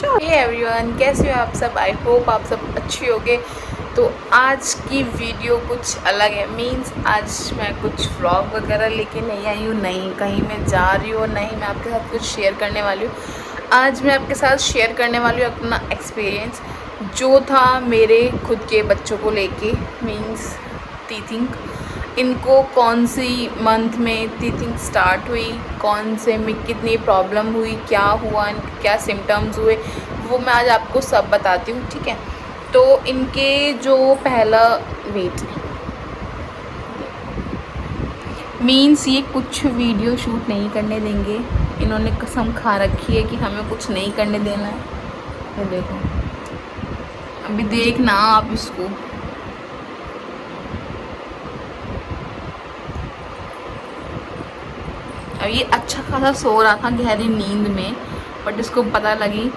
Hey everyone, कैसे हो आप सब। आई होप आप सब अच्छे होंगे। तो आज की वीडियो कुछ अलग है। मींस आज मैं कुछ व्लॉग वगैरह लेके नहीं आई हूँ, नहीं कहीं मैं जा रही हूँ, नहीं मैं आपके साथ कुछ शेयर करने वाली हूँ। आज मैं आपके साथ शेयर करने वाली हूँ अपना एक्सपीरियंस जो था मेरे खुद के बच्चों को लेके। मींस टीचिंग, इनको कौन सी मंथ में टीचिंग स्टार्ट हुई, कौन से में कितनी प्रॉब्लम हुई, क्या हुआ, क्या सिम्टम्स हुए, वो मैं आज आपको सब बताती हूँ। ठीक है, तो इनके जो पहला वेट मीन्स ये कुछ वीडियो शूट नहीं करने देंगे। इन्होंने कसम खा रखी है कि हमें कुछ नहीं करने देना है। ये देखो, अभी देखना आप इसको। अब ये अच्छा खासा सो रहा था गहरी नींद में, बट इसको पता लगी।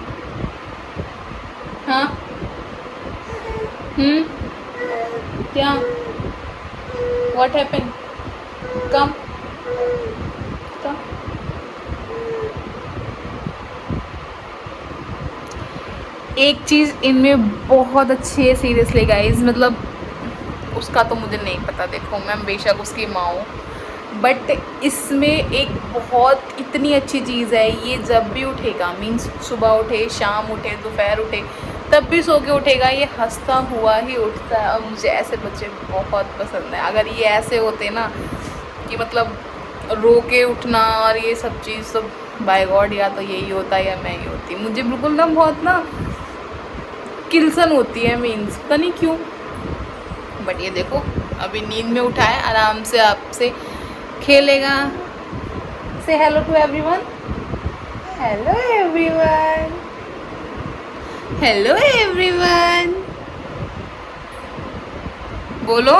हाँ, क्या, व्हाट हैपेंड, कम कम। एक चीज़ इनमें बहुत अच्छी है सीरियसली गाइज, मतलब उसका तो मुझे नहीं पता। देखो, मैं बेशक उसकी माँ हूँ, बट इसमें एक बहुत इतनी अच्छी चीज़ है, ये जब भी उठेगा, मीन्स सुबह उठे, शाम उठे, दोपहर उठे, तब भी सो के उठेगा, ये हंसता हुआ ही उठता है। और मुझे ऐसे बच्चे बहुत पसंद है। अगर ये ऐसे होते ना कि मतलब रो के उठना और ये सब चीज़, सब बाय गॉड या तो यही होता या मैं ही होती। मुझे बिल्कुल ना बहुत ना किल्सन होती है, मीन्स पता नहीं क्यों। बट ये देखो, अभी नींद में उठा है, आराम से आपसे खेलेगा। से hello to everyone, hello everyone, hello everyone, बोलो।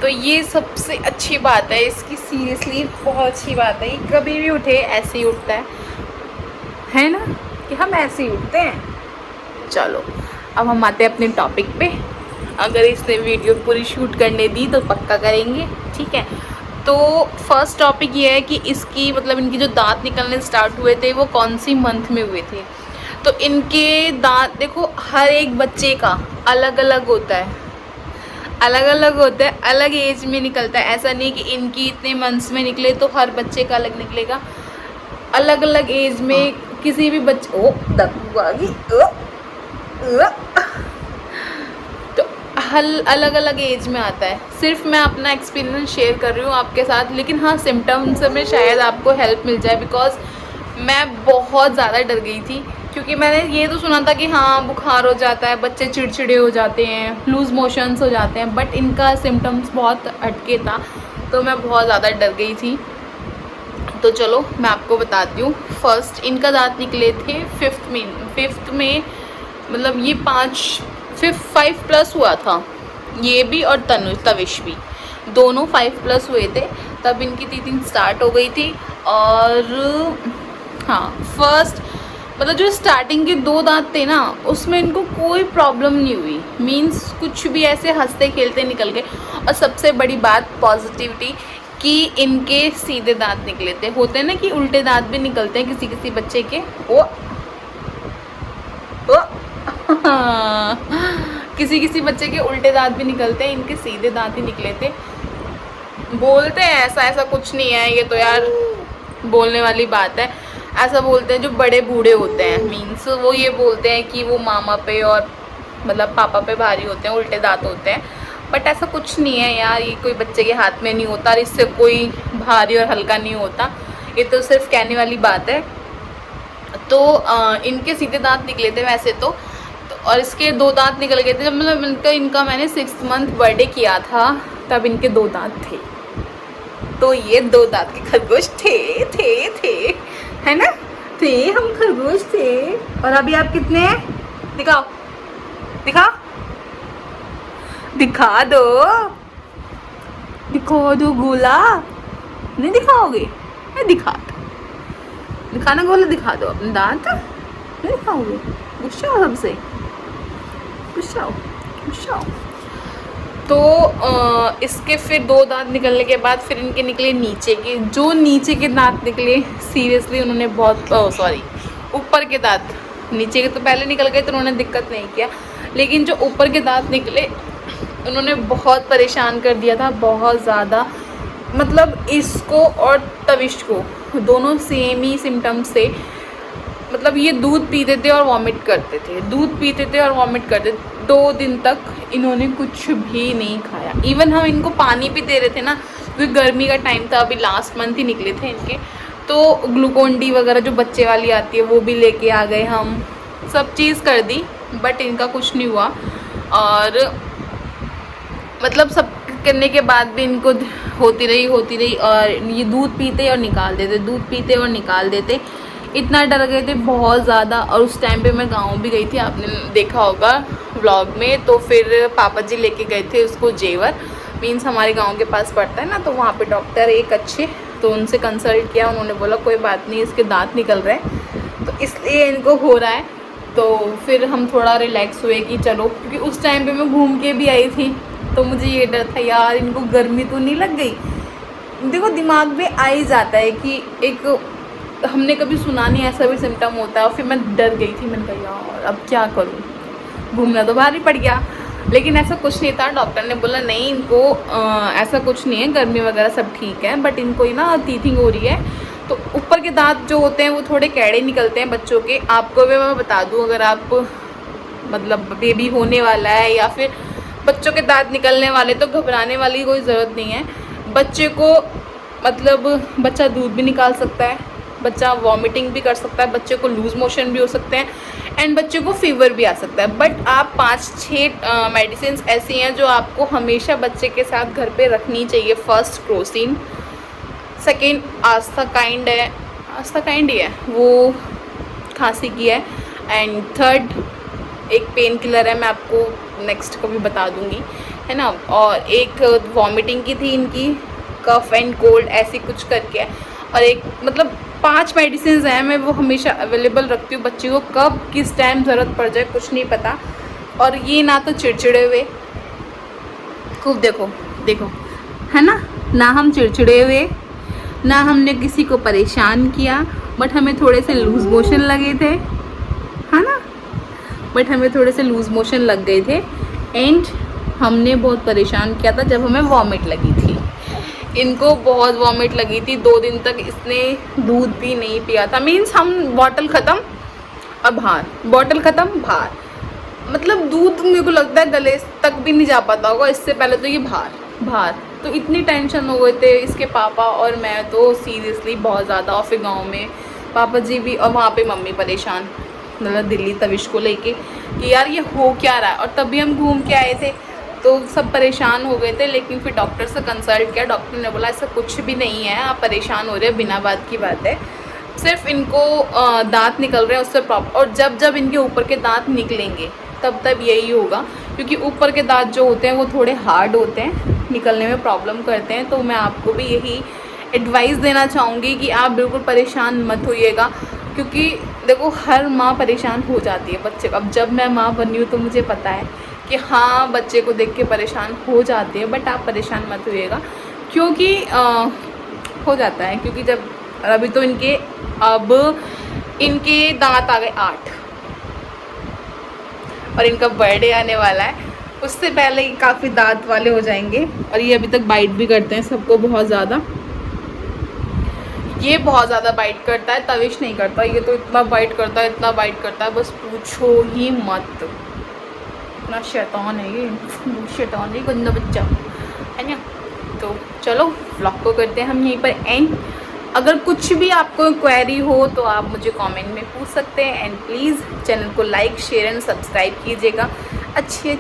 तो ये सबसे अच्छी बात है इसकी, सीरियसली बहुत अच्छी बात है। ये कभी भी उठे ऐसे ही उठता है ना, कि हम ऐसे ही उठते हैं। चलो, अब हम आते हैं अपने टॉपिक पे। अगर इसने वीडियो पूरी शूट करने दी तो पक्का करेंगे, ठीक है। तो फर्स्ट टॉपिक ये है कि इसकी मतलब इनके जो दांत निकलने स्टार्ट हुए थे वो कौन सी मंथ में हुए थे। तो इनके दांत देखो, हर एक बच्चे का अलग अलग होता है, अलग अलग होता है, अलग एज में निकलता है। ऐसा नहीं कि इनकी इतने मंथ्स में निकले तो हर बच्चे का अलग निकलेगा। अलग अलग एज में किसी भी बच्चे ओ तो हल अलग अलग एज में आता है। सिर्फ मैं अपना एक्सपीरियंस शेयर कर रही हूँ आपके साथ, लेकिन हाँ सिम्टम्स में शायद आपको हेल्प मिल जाए। बिकॉज मैं बहुत ज़्यादा डर गई थी, क्योंकि मैंने ये तो सुना था कि हाँ बुखार हो जाता है, बच्चे चिड़चिड़े हो जाते हैं, लूज़ मोशंस हो जाते हैं, बट इनका सिम्टम्स बहुत हटके था, तो मैं बहुत ज़्यादा डर गई थी। तो चलो मैं आपको बताती हूँ। फर्स्ट इनका दांत निकले थे फिफ्थ में, मतलब ये 5 हुआ था ये भी, और तविश भी, दोनों 5+ हुए थे तब इनकी टीचिंग स्टार्ट हो गई थी। और हाँ, फर्स्ट मतलब जो स्टार्टिंग के 2 दांत थे ना, उसमें इनको कोई प्रॉब्लम नहीं हुई। मीन्स कुछ भी ऐसे हंसते खेलते निकल गए। और सबसे बड़ी बात पॉजिटिविटी कि इनके सीधे दांत निकले थे। होते हैं ना कि उल्टे दांत भी निकलते हैं किसी किसी बच्चे के, ओ किसी किसी बच्चे के उल्टे दांत भी निकलते हैं, इनके सीधे दांत ही निकले थे। बोलते हैं ऐसा कुछ नहीं है, ये तो यार बोलने वाली बात है। ऐसा बोलते हैं जो बड़े बूढ़े होते हैं, मीन्स वो ये बोलते हैं कि वो मामा पे और मतलब पापा पे भारी होते हैं, उल्टे दांत होते हैं। बट ऐसा कुछ नहीं है यार, ये कोई बच्चे के हाथ में नहीं होता और इससे कोई भारी और हल्का नहीं होता। ये तो सिर्फ कहने वाली बात है। तो इनके सीधे दांत निकले थे वैसे तो और इसके 2 दांत निकल गए थे जब मतलब इनका मैंने 6th मंथ बर्थडे किया था, तब इनके 2 दांत थे। तो ये 2 दांत के खरगोश थे है ना, थे, हम खरगोश थे। और अभी आप कितने हैं, दिखाओ दिखाओ, दिखा दो गोला। नहीं दिखाओगे, मैं दिखाना गोला, दिखा दो अपने दांत। नहीं दिखाओगे, गुस्सा हो सबसे, गुस्सा हो। तो इसके फिर 2 दांत निकलने के बाद फिर इनके निकले नीचे के, जो नीचे के दांत निकले सीरियसली उन्होंने बहुत सॉरी ऊपर के दांत, नीचे के तो पहले निकल गए तो उन्होंने दिक्कत नहीं किया, लेकिन जो ऊपर के दांत निकले उन्होंने बहुत परेशान कर दिया था, बहुत ज़्यादा। मतलब इसको और तविश को दोनों सेम ही सिम्टम्स थे। मतलब ये दूध पीते थे और वॉमिट करते थे, दूध पीते थे और वॉमिट करते थे। 2 दिन तक इन्होंने कुछ भी नहीं खाया। इवन हम इनको पानी भी दे रहे थे ना, क्योंकि गर्मी का टाइम था, अभी लास्ट मंथ ही निकले थे इनके, तो ग्लूकोन डी वगैरह जो बच्चे वाली आती है वो भी लेके आ गए हम, सब चीज़ कर दी, बट इनका कुछ नहीं हुआ। और मतलब सब करने के बाद भी इनको होती रही और ये दूध पीते और निकाल देते, दूध पीते और निकाल देते। इतना डर गए थे बहुत ज़्यादा। और उस टाइम पे मैं गांव भी गई थी, आपने देखा होगा व्लॉग में। तो फिर पापा जी लेके गए थे उसको जेवर, मीन्स हमारे गांव के पास पड़ता है ना, तो वहाँ पे डॉक्टर एक अच्छे, तो उनसे कंसल्ट किया। उन्होंने बोला कोई बात नहीं, इसके दांत निकल रहे हैं तो इसलिए इनको हो रहा है। तो फिर हम थोड़ा रिलैक्स हुए कि चलो, क्योंकि उस टाइम पे मैं घूम के भी आई थी, तो मुझे ये डर था यार इनको गर्मी तो नहीं लग गई। देखो दिमाग में आ ही जाता है कि एक, हमने कभी सुना नहीं ऐसा भी सिम्टम होता है। और फिर मैं डर गई थी, मैंने कहा यार अब क्या करूँ, घूमना तो बाहर ही पड़ गया। लेकिन ऐसा कुछ नहीं था, डॉक्टर ने बोला नहीं इनको ऐसा कुछ नहीं है, गर्मी वगैरह सब ठीक है, बट इनको ही ना टीथिंग हो रही है। तो ऊपर के दांत जो होते हैं वो थोड़े कैड़े निकलते हैं बच्चों के। आपको भी मैं बता दूँ, अगर आप मतलब बेबी होने वाला है या फिर बच्चों के दांत निकलने वाले, तो घबराने वाली कोई ज़रूरत नहीं है। बच्चे को मतलब बच्चा दूध भी निकाल सकता है, बच्चा वॉमिटिंग भी कर सकता है, बच्चे को लूज़ मोशन भी हो सकते हैं, एंड बच्चे को फीवर भी आ सकता है। बट आप 5-6 मेडिसिन ऐसी हैं जो आपको हमेशा बच्चे के साथ घर पे रखनी चाहिए। फर्स्ट क्रोसिन, सेकेंड आस्थाकाइंड है, आस्थाकाइंड ही है वो, खांसी की है, एंड थर्ड एक पेन किलर है, मैं आपको नेक्स्ट कभी बता दूंगी, है ना। और एक वॉमिटिंग की थी इनकी, कफ एंड कोल्ड ऐसी कुछ करके है। और एक मतलब 5 मेडिसिन हैं, मैं वो हमेशा अवेलेबल रखती हूँ। बच्चे को कब किस टाइम ज़रूरत पड़ जाए कुछ नहीं पता। और ये ना तो चिड़चिड़े हुए, खूब देखो देखो, है ना हम चिड़चिड़े हुए, ना हमने किसी को परेशान किया, बट हमें थोड़े से लूज़ मोशन लगे थे, है ना, बट हमें थोड़े से लूज़ मोशन लग गए थे। एंड हमने बहुत परेशान किया था जब हमें वॉमिट लगी थी। इनको बहुत वॉमिट लगी थी, 2 दिन तक इसने दूध भी नहीं पिया था। मीन्स हम बॉटल ख़त्म और बाहर, बॉटल ख़त्म बाहर, मतलब दूध मेरे को लगता है गले तक भी नहीं जा पाता होगा। इससे पहले तो ये बाहर। तो इतनी टेंशन हो गए थे इसके पापा और मैं, तो सीरियसली बहुत ज़्यादा। और फिर गाँव में पापा जी भी, और वहाँ पे मम्मी परेशान, मतलब दिल्ली तविश को लेके कि यार ये हो क्या रहा है। और तभी हम घूम के आए थे तो सब परेशान हो गए थे। लेकिन फिर डॉक्टर से कंसल्ट किया, डॉक्टर ने बोला ऐसा कुछ भी नहीं है, आप परेशान हो रहे हैं, बिना बात की बात है, सिर्फ इनको दांत निकल रहे हैं उससे प्रॉब्लम। और जब इनके ऊपर के दांत निकलेंगे तब यही होगा, क्योंकि ऊपर के दांत जो होते हैं वो थोड़े हार्ड होते हैं, निकलने में प्रॉब्लम करते हैं। तो मैं आपको भी यही एडवाइस देना चाहूँगी कि आप बिल्कुल परेशान मत होइएगा, क्योंकि देखो हर माँ परेशान हो जाती है बच्चे को। अब जब मैं माँ बनी हूँ तो मुझे पता है कि हाँ बच्चे को देख के परेशान हो जाते हैं, बट आप परेशान मत होइएगा, क्योंकि हो जाता है। क्योंकि जब अभी तो इनके दांत आ गए 8 और इनका बर्थडे आने वाला है, उससे पहले ही काफ़ी दांत वाले हो जाएंगे। और ये अभी तक बाइट भी करते हैं सबको बहुत ज़्यादा, ये बहुत ज़्यादा बाइट करता है, तविश नहीं करता। ये तो इतना बाइट करता है, इतना बाइट करता है, बस पूछो ही मत, इतना शैतान है ये, शैतान है, गंदा बच्चा है ना। तो चलो व्लॉग को करते हैं हम यहीं पर एंड। अगर कुछ भी आपको क्वेरी हो तो आप मुझे कमेंट में पूछ सकते हैं। एंड प्लीज़ चैनल को लाइक शेयर एंड सब्सक्राइब कीजिएगा अच्छी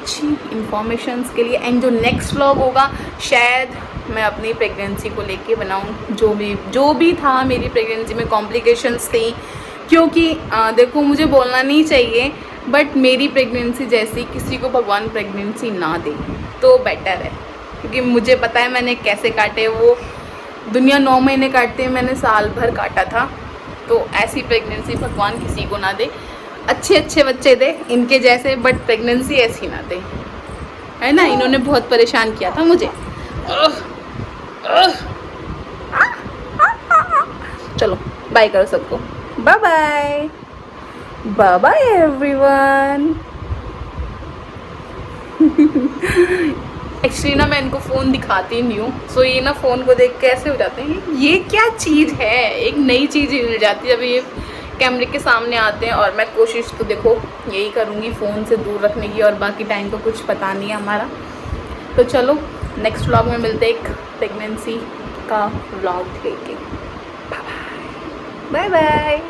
इन्फॉर्मेशंस के लिए। एंड जो नेक्स्ट व्लॉग होगा शायद मैं अपनी प्रेगनेंसी को लेके बनाऊं, जो भी था मेरी प्रेगनेंसी में कॉम्प्लिकेशंस थी, क्योंकि देखो मुझे बोलना नहीं चाहिए, बट मेरी प्रेगनेंसी जैसी किसी को भगवान प्रेगनेंसी ना दे तो बेटर है, क्योंकि मुझे पता है मैंने कैसे काटे। वो दुनिया 9 महीने काटते हैं, मैंने साल भर काटा था। तो ऐसी प्रेगनेंसी भगवान किसी को ना दे, अच्छे बच्चे दे इनके जैसे, बट प्रेगनेंसी ऐसी ना दे। है ना, इन्होंने बहुत परेशान किया था मुझे। चलो बाय करो सबको, bye bye, bye bye everyone. Actually ना मैं इनको फ़ोन दिखाती नहीं हूँ, सो ये ना फ़ोन को देख के ऐसे हो जाते हैं ये क्या चीज़ है, एक नई चीज़ ही मिल जाती है जब ये कैमरे के सामने आते हैं। और मैं कोशिश तो देखो यही करूँगी फ़ोन से दूर रखने की, और बाकी टाइम को कुछ पता नहीं है हमारा। तो चलो नेक्स्ट व्लॉग में मिलते एक प्रेगनेंसी का व्लॉग लेके। Bye bye.